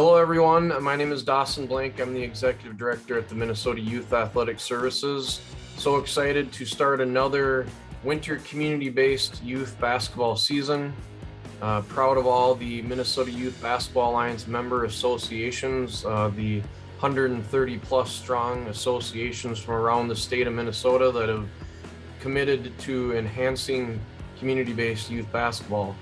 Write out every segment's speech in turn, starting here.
Hello, everyone. My name is Dawson Blank. I'm the Executive Director at the Minnesota Youth Athletic Services. So excited to start another winter community-based youth basketball season. Proud of all the Minnesota Youth Basketball Alliance member associations, the 130 plus strong associations from around the state of Minnesota that have committed to enhancing community-based youth basketball.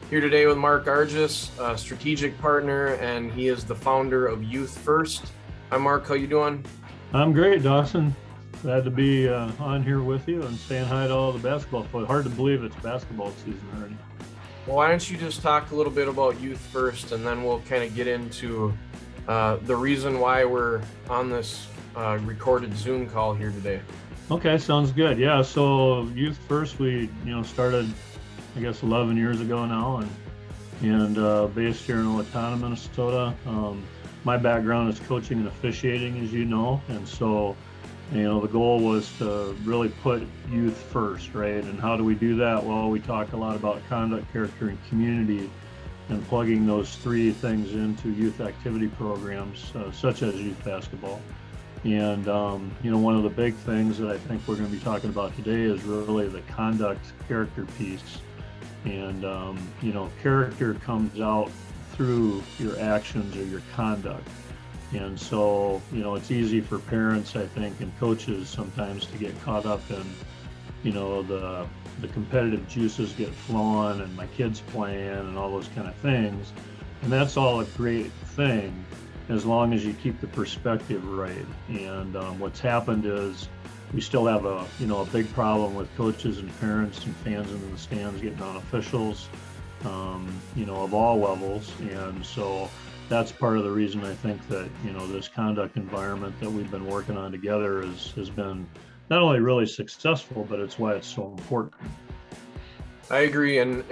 Here today with Mark Argis, a strategic partner, and he is the founder of Youth First. Hi, Mark. How you doing? I'm great, Dawson. Glad to be on here with you and saying hi to all the basketball folks. Hard to believe it's basketball season already. Well, why don't you just talk a little bit about Youth First, and then we'll kind of get into the reason why we're on this recorded Zoom call here today. Okay, sounds good. Yeah, so Youth First, we started, I guess, 11 years ago now, and based here in Owatonna, Minnesota. My background is coaching and officiating, as you know, and so the goal was to really put youth first, right? And how do we do that? Well, we talk a lot about conduct, character, and community, and plugging those three things into youth activity programs, such as youth basketball. And one of the big things that I think we're going to be talking about today is really the conduct character piece. And character comes out through your actions or your conduct. And so, it's easy for parents, I think, and coaches sometimes to get caught up in, the competitive juices get flowing and my kid's playing and all those kind of things. And that's all a great thing as long as you keep the perspective right. And what's happened is we still have a big problem with coaches and parents and fans in the stands getting on officials, of all levels. And so that's part of the reason I think that, this conduct environment that we've been working on together has been not only really successful, but it's why it's so important. I agree. And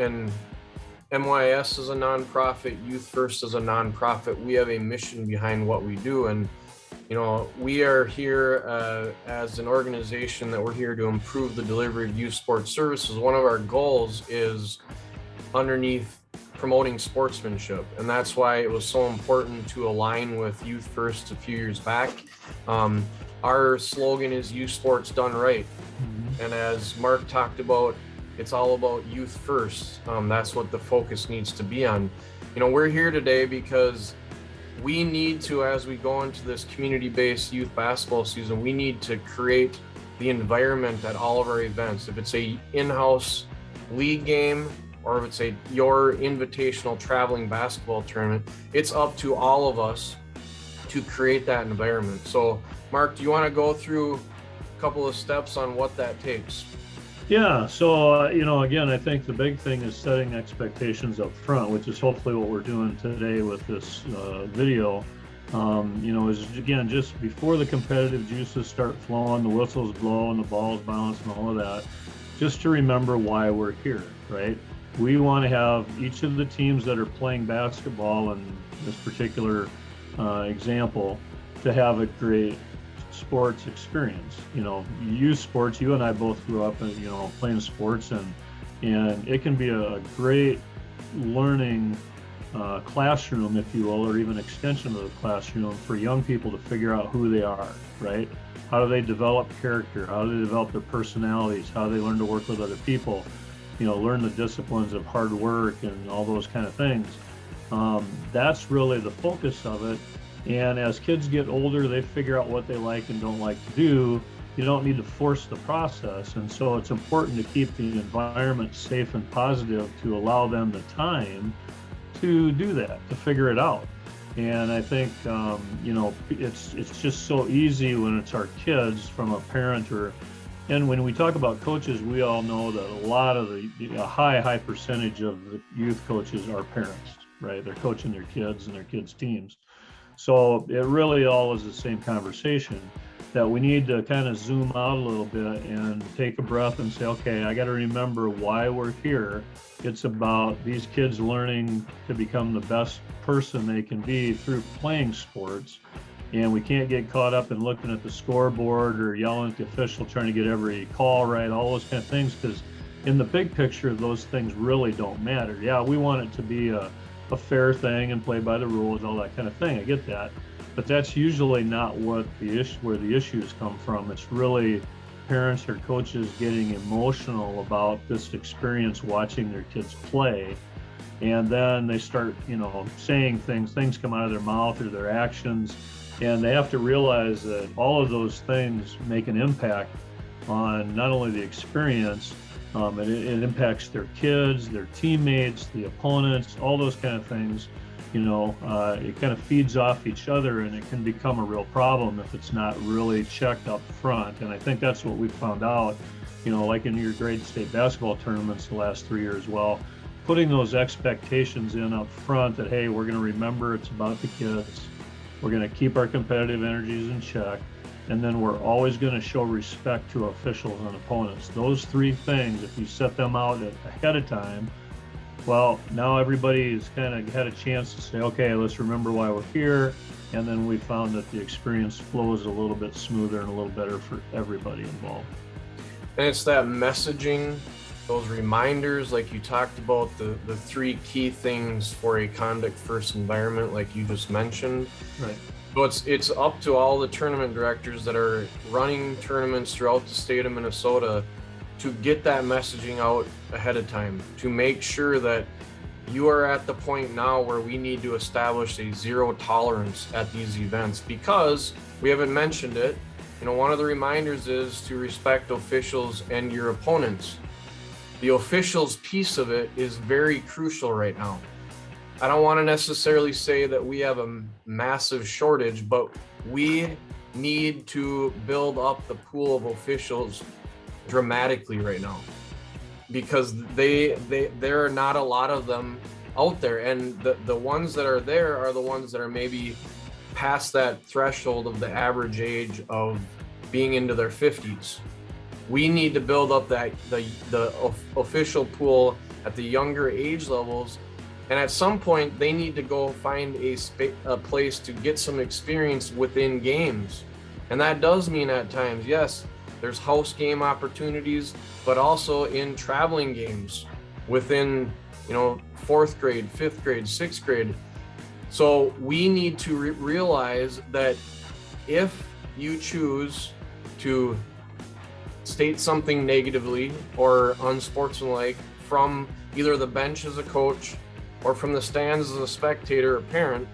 MYAS is a nonprofit, Youth First is a nonprofit. We have a mission behind what we do. And we are here as an organization that we're here to improve the delivery of youth sports services. One of our goals is underneath promoting sportsmanship, and that's why it was so important to align with Youth First a few years back. Our slogan is Youth Sports Done Right. And as Mark talked about, it's all about youth first. That's what the focus needs to be on. We're here today because we need to, as we go into this community-based youth basketball season, we need to create the environment at all of our events. If it's a in-house league game or if it's your invitational traveling basketball tournament, it's up to all of us to create that environment. So, Mark, do you want to go through a couple of steps on what that takes? Yeah, so, again, I think the big thing is setting expectations up front, which is hopefully what we're doing today with this video. Is again, just before the competitive juices start flowing, the whistles blow and the balls bounce and all of that, just to remember why we're here, right? We want to have each of the teams that are playing basketball in this particular example to have a great sports experience. Youth sports, you and I both grew up in, playing sports, and it can be a great learning classroom, if you will, or even extension of the classroom for young people to figure out who they are, right? How do they develop character? How do they develop their personalities? How do they learn to work with other people? Learn the disciplines of hard work and all those kind of things. That's really the focus of it. And as kids get older, they figure out what they like and don't like to do. You don't need to force the process. And so it's important to keep the environment safe and positive to allow them the time to do that, to figure it out. And I think, it's just so easy when it's our kids from a parent and when we talk about coaches, we all know that a lot of a high percentage of the youth coaches are parents, right? They're coaching their kids and their kids' teams. So it really all is the same conversation, that we need to kind of zoom out a little bit and take a breath and say, okay, I got to remember why we're here. It's about these kids learning to become the best person they can be through playing sports. And we can't get caught up in looking at the scoreboard or yelling at the official, trying to get every call right, all those kind of things, because in the big picture, those things really don't matter. Yeah, we want it to be a a fair thing and play by the rules, all that kind of thing. I get that, but that's usually not what where the issues come from. It's really parents or coaches getting emotional about this experience watching their kids play, and then they start, saying things come out of their mouth or their actions, and they have to realize that all of those things make an impact on not only the experience, it impacts their kids, their teammates, the opponents, all those kind of things. It kind of feeds off each other, and it can become a real problem if it's not really checked up front. And I think that's what we found out, like in your grade state basketball tournaments the last 3 years. Well, putting those expectations in up front that, hey, we're going to remember it's about the kids. We're going to keep our competitive energies in check. And then we're always going to show respect to officials and opponents. Those 3 things, if you set them out ahead of time, well, now everybody's kind of had a chance to say, okay, let's remember why we're here. And then we found that the experience flows a little bit smoother and a little better for everybody involved. And it's that messaging, those reminders, like you talked about, the 3 key things for a conduct first environment, like you just mentioned. Right. So it's up to all the tournament directors that are running tournaments throughout the state of Minnesota to get that messaging out ahead of time, to make sure that you are at the point now where we need to establish a zero tolerance at these events, because we haven't mentioned it. One of the reminders is to respect officials and your opponents. The officials piece of it is very crucial right now. I don't want to necessarily say that we have a massive shortage, but we need to build up the pool of officials dramatically right now, because there are not a lot of them out there, and the ones that are there are the ones that are maybe past that threshold of the average age of being into their 50s. We need to build up the official pool at the younger age levels, and at some point they need to go find a place to get some experience within games. And that does mean at times, yes, there's house game opportunities, but also in traveling games within, 4th grade, 5th grade, 6th grade. So we need to realize that if you choose to state something negatively or unsportsmanlike from either the bench as a coach or from the stands as a spectator or parent,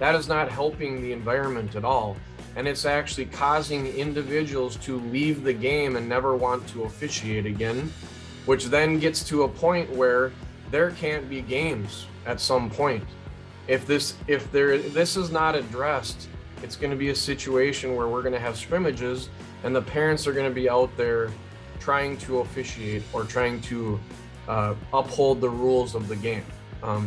that is not helping the environment at all. And it's actually causing individuals to leave the game and never want to officiate again, which then gets to a point where there can't be games at some point. If this is not addressed, it's going to be a situation where we're going to have scrimmages and the parents are going to be out there trying to officiate or trying to uphold the rules of the game.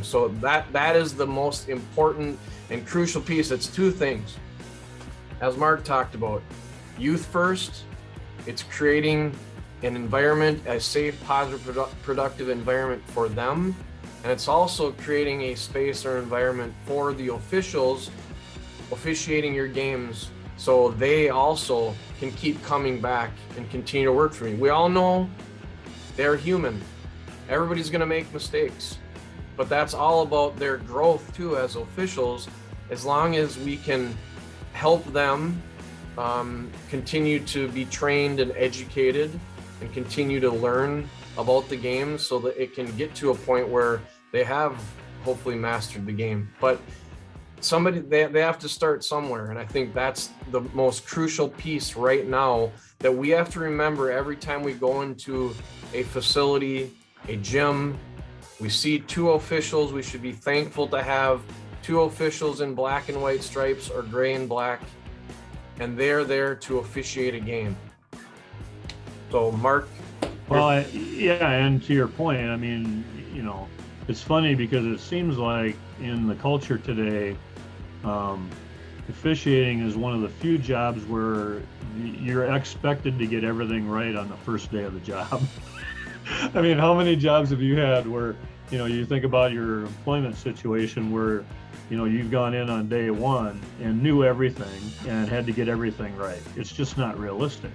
So that is the most important and crucial piece. It's 2 things. As Mark talked about, youth first, it's creating an environment, a safe, positive, productive environment for them. And it's also creating a space or environment for the officials officiating your games, so they also can keep coming back and continue to work for me. We all know they're human. Everybody's going to make mistakes, but that's all about their growth too as officials. As long as we can help them continue to be trained and educated and continue to learn about the game, so that it can get to a point where they have hopefully mastered the game. But they have to start somewhere, and I think that's the most crucial piece right now that we have to remember every time we go into a facility, a gym. We see 2 officials. We should be thankful to have 2 officials in black and white stripes or gray and black, and they're there to officiate a game. So Mark? Well, yeah, and to your point, I mean, it's funny because it seems like in the culture today, officiating is one of the few jobs where you're expected to get everything right on the first day of the job. I mean, how many jobs have you had where, you think about your employment situation where, you've gone in on day 1 and knew everything and had to get everything right? It's just not realistic.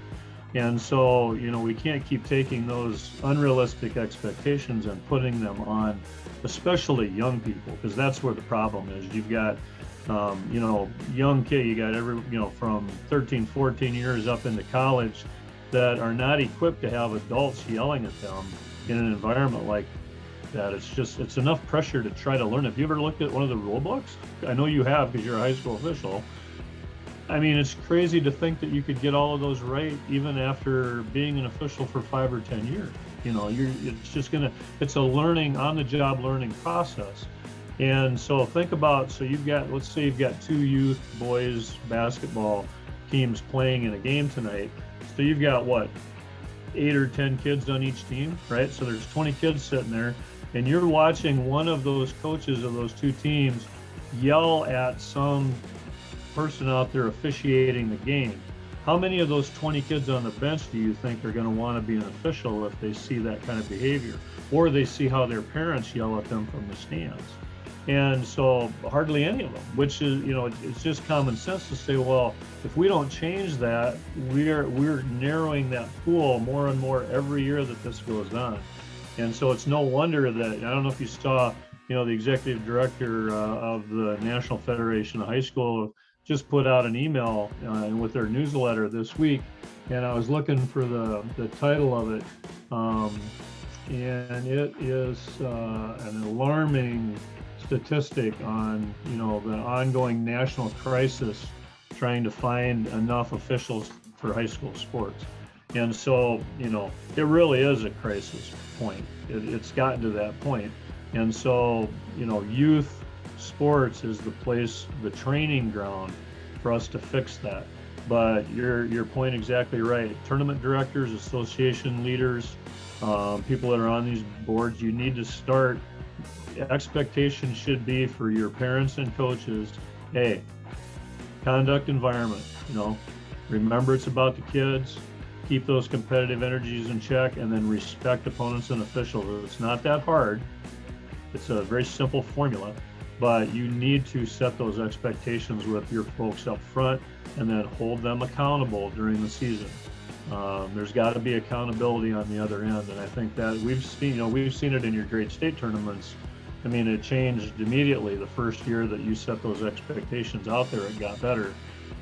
And so, you know, we can't keep taking those unrealistic expectations and putting them on, especially young people, because that's where the problem is. You've got, you know, young kid, you got you know, from 13, 14 years up into college that are not equipped to have adults yelling at them in an environment like that. It's enough pressure to try to learn. Have you ever looked at one of the rule books? I know you have because you're a high school official. I mean, it's crazy to think that you could get all of those right even after being an official for 5 or 10 years. You know, it's a learning, on the job learning process. And so think about, so you've got, let's say you've got 2 youth boys basketball teams playing in a game tonight. So you've got what, 8 or 10 kids on each team, right? So there's 20 kids sitting there, and you're watching one of those coaches of those 2 teams yell at some person out there officiating the game. How many of those 20 kids on the bench do you think are going to want to be an official if they see that kind of behavior, or they see how their parents yell at them from the stands? And so hardly any of them, which is, you know, it's just common sense to say, well, if we don't change that, we're narrowing that pool more and more every year that this goes on. And so it's no wonder that, I don't know if you saw, you know, the executive director of the National Federation of High School just put out an email with their newsletter this week, and I was looking for the title of it, and it is an alarming statistic on, you know, the ongoing national crisis trying to find enough officials for high school sports. And so, you know, it really is a crisis point. It's gotten to that point. And so, you know, youth sports is the place, the training ground for us to fix that. But your point exactly right. Tournament directors, association leaders, people that are on these boards, you need to start. Expectation should be for your parents and coaches, hey, conduct environment, you know, remember it's about the kids, keep those competitive energies in check, and then respect opponents and officials. It's not that hard. It's a very simple formula, but you need to set those expectations with your folks up front and then hold them accountable during the season. There's got to be accountability on the other end, and I think that we've seen it in your great state tournaments. I mean, it changed immediately the first year that you set those expectations out there. It got better,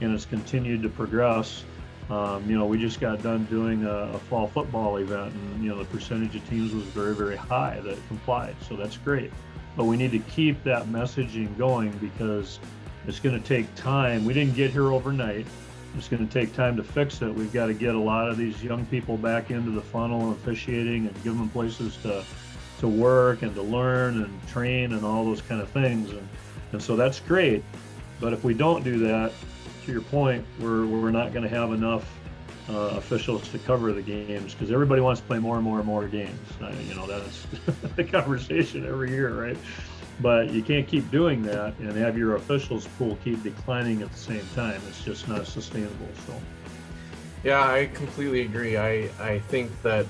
and it's continued to progress. You know, we just got done doing a fall football event, and, you know, the percentage of teams was very, very high that complied. So that's great. But we need to keep that messaging going because it's going to take time. We didn't get here overnight. It's going to take time to fix it. We've got to get a lot of these young people back into the funnel of officiating and give them places to work and to learn and train and all those kind of things. And so that's great. But if we don't do that, to your point, we're not going to have enough officials to cover the games because everybody wants to play more and more and more games. You know, that's the conversation every year, right? But you can't keep doing that and have your officials pool keep declining at the same time. It's just not sustainable. So, yeah, I completely agree. I think that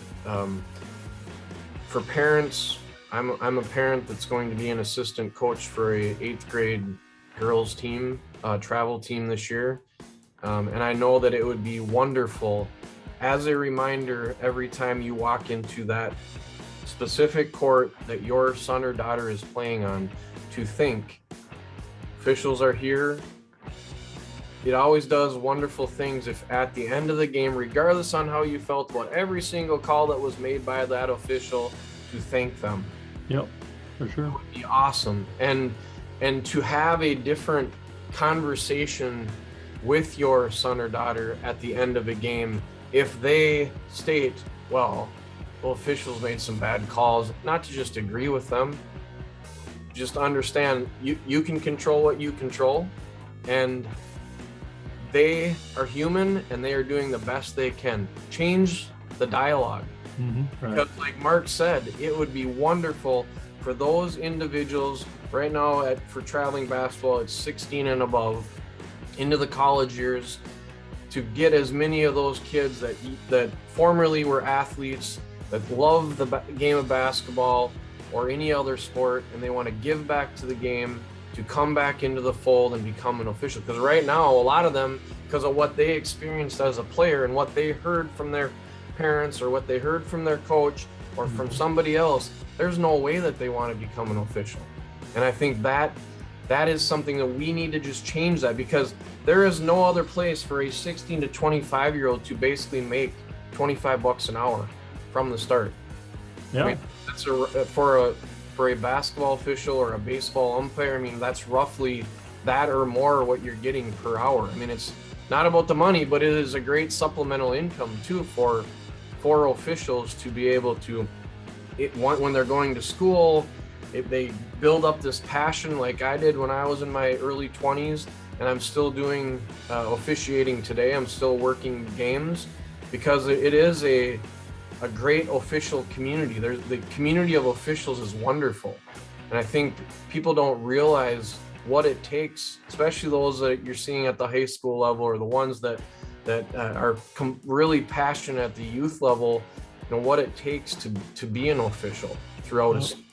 for parents, I'm a parent that's going to be an assistant coach for a 8th grade girls team, travel team this year. And I know that it would be wonderful as a reminder every time you walk into that specific court that your son or daughter is playing on to think, officials are here. It always does wonderful things if at the end of the game, regardless on how you felt about every single call that was made by that official, to thank them. Yep, for sure. It would be awesome. And to have a different conversation with your son or daughter at the end of a game, if they state, well, officials made some bad calls, not to just agree with them, just understand you can control what you control, and they are human and they are doing the best they can. Change the dialogue. Right. Because like Mark said, it would be wonderful for those individuals right now for traveling basketball, it's 16 and above, into the college years, to get as many of those kids that formerly were athletes, that love the game of basketball or any other sport, and they want to give back to the game, to come back into the fold and become an official. Because right now, a lot of them because of what they experienced as a player and what they heard from their parents or what they heard from their coach or from somebody else. There's no way that they want to become an official. And I think that is something that we need to just change that, because there is no other place for a 16 to 25 year old to basically make $25 an hour from the start. Yeah. I mean, that's for a basketball official or a baseball umpire. I mean, that's roughly that or more what you're getting per hour. I mean, it's not about the money, but it is a great supplemental income too for officials to be able to, when they're going to school, if they build up this passion like I did when I was in my early 20s, and I'm still doing officiating today. I'm still working games because it is a great official community. The community of officials is wonderful. And I think people don't realize what it takes, especially those that you're seeing at the high school level or the ones that are really passionate at the youth level, what it takes to be an official throughout a season.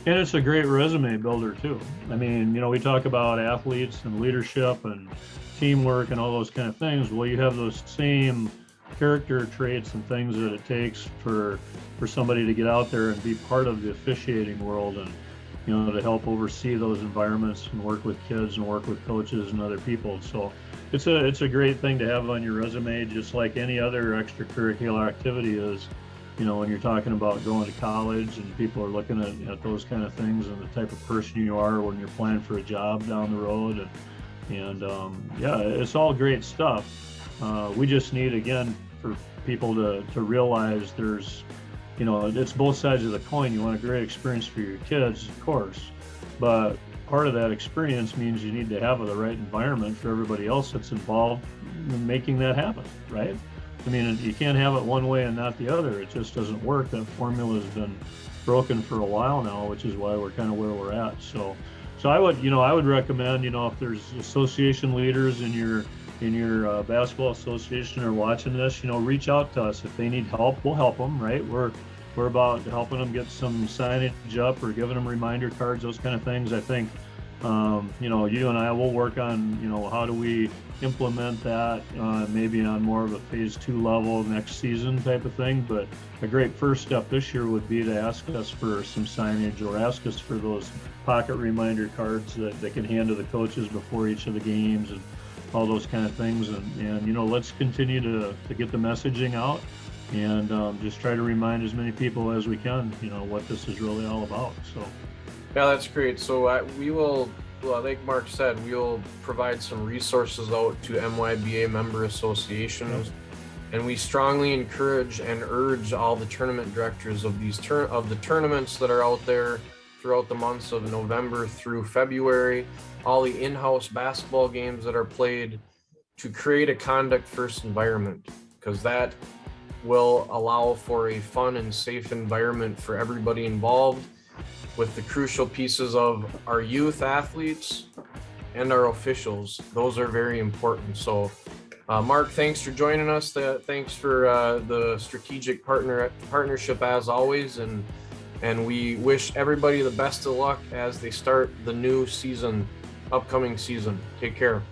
And it's a great resume builder too. I mean, we talk about athletes and leadership and teamwork and all those kind of things. Well, you have those same character traits and things that it takes for somebody to get out there and be part of the officiating world, and to help oversee those environments and work with kids and work with coaches and other people. So it's a great thing to have on your resume, just like any other extracurricular activity is. When you're talking about going to college and people are looking at those kind of things and the type of person you are when you're planning for a job down the road, and yeah, it's all great stuff. We just need, again, for people to realize there's, it's both sides of the coin. You want a great experience for your kids, of course, but part of that experience means you need to have the right environment for everybody else that's involved in making that happen, right? I mean, you can't have it one way and not the other. It just doesn't work. That formula has been broken for a while now, which is why we're kind of where we're at. So I would recommend, if there's association leaders in your basketball association are watching this, reach out to us. If they need help, we'll help them, right? We're about helping them get some signage up or giving them reminder cards, those kind of things. I think, you and I will work on, how do we implement that maybe on more of a phase 2 level next season type of thing. But a great first step this year would be to ask us for some signage or ask us for those pocket reminder cards that they can hand to the coaches before each of the games and all those kind of things. And let's continue to get the messaging out and just try to remind as many people as we can, what this is really all about. So yeah, that's great. So we will, like Mark said, we'll provide some resources out to MYBA member associations, and we strongly encourage and urge all the tournament directors of the tournaments that are out there throughout the months of November through February, all the in-house basketball games that are played, to create a conduct first environment, because that will allow for a fun and safe environment for everybody involved, with the crucial pieces of our youth athletes and our officials. Those are very important. So Mark, thanks for joining us. Thanks for the strategic partnership as always. And we wish everybody the best of luck as they start the new season, upcoming season. Take care.